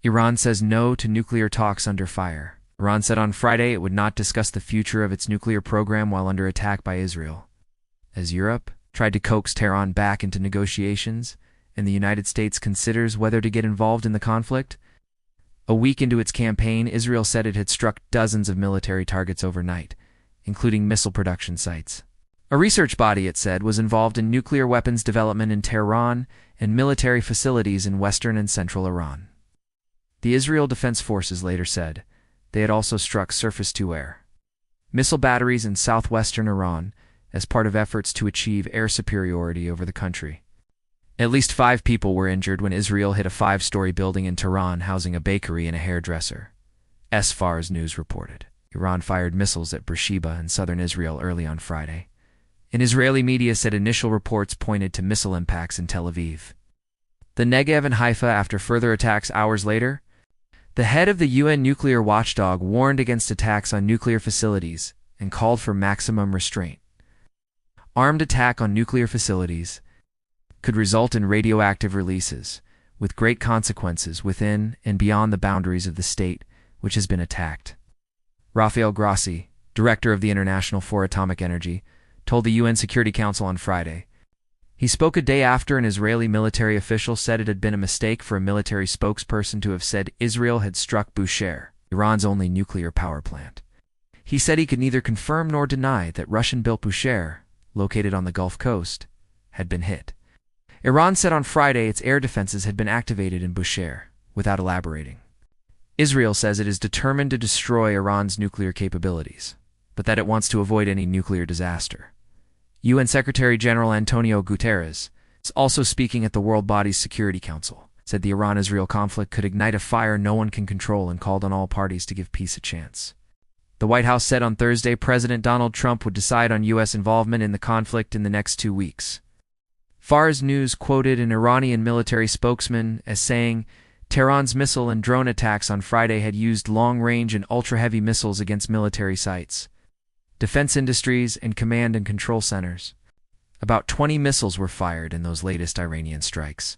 Iran says no to nuclear talks under fire. Iran said on Friday it would not discuss the future of its nuclear program while under attack by Israel. As Europe tried to coax Tehran back into negotiations, and the United States considers whether to get involved in the conflict, a week into its campaign, Israel said it had struck dozens of military targets overnight, including missile production sites. A research body, it said, was involved in nuclear weapons development in Tehran and military facilities in western and central Iran. The Israel Defense Forces later said they had also struck surface-to-air missile batteries in southwestern Iran as part of efforts to achieve air superiority over the country. At least 5 people were injured when Israel hit a 5-story building in Tehran housing a bakery and a hairdresser. Fars News reported. Iran fired missiles at Beersheba in southern Israel early on Friday. And Israeli media said initial reports pointed to missile impacts in Tel Aviv. The Negev and Haifa after further attacks hours later. The head of the UN nuclear watchdog warned against attacks on nuclear facilities and called for maximum restraint. Armed attack on nuclear facilities could result in radioactive releases, with great consequences within and beyond the boundaries of the state which has been attacked. Rafael Grossi, director of the International for Atomic Energy, told the UN Security Council on Friday. He spoke a day after an Israeli military official said it had been a mistake for a military spokesperson to have said Israel had struck Bushehr, Iran's only nuclear power plant. He said he could neither confirm nor deny that Russian-built Bushehr, located on the Gulf Coast, had been hit. Iran said on Friday its air defenses had been activated in Bushehr, without elaborating. Israel says it is determined to destroy Iran's nuclear capabilities, but that it wants to avoid any nuclear disaster. UN Secretary-General Antonio Guterres, also speaking at the World Body's Security Council, said the Iran-Israel conflict could ignite a fire no one can control and called on all parties to give peace a chance. The White House said on Thursday President Donald Trump would decide on U.S. involvement in the conflict in the next 2 weeks. Fars News quoted an Iranian military spokesman as saying Tehran's missile and drone attacks on Friday had used long-range and ultra-heavy missiles against military sites, defense industries, and command and control centers. About 20 missiles were fired in those latest Iranian strikes.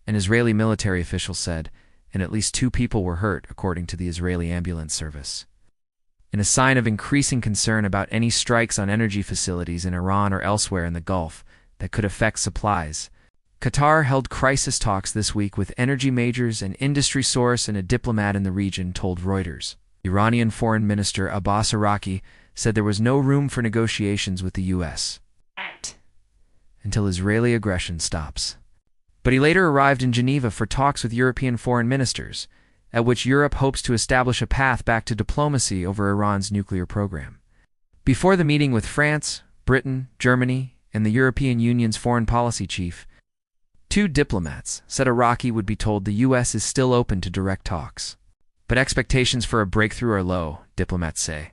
An Israeli military official said, and at least 2 people were hurt, according to the Israeli ambulance service. In a sign of increasing concern about any strikes on energy facilities in Iran or elsewhere in the Gulf that could affect supplies, Qatar held crisis talks this week with energy majors, an industry source and a diplomat in the region told Reuters. Iranian Foreign Minister Abbas Araki said there was no room for negotiations with the U.S. until Israeli aggression stops. But he later arrived in Geneva for talks with European foreign ministers, at which Europe hopes to establish a path back to diplomacy over Iran's nuclear program. Before the meeting with France, Britain, Germany, and the European Union's foreign policy chief, 2 diplomats said Iraqi would be told the U.S. is still open to direct talks. But expectations for a breakthrough are low, diplomats say.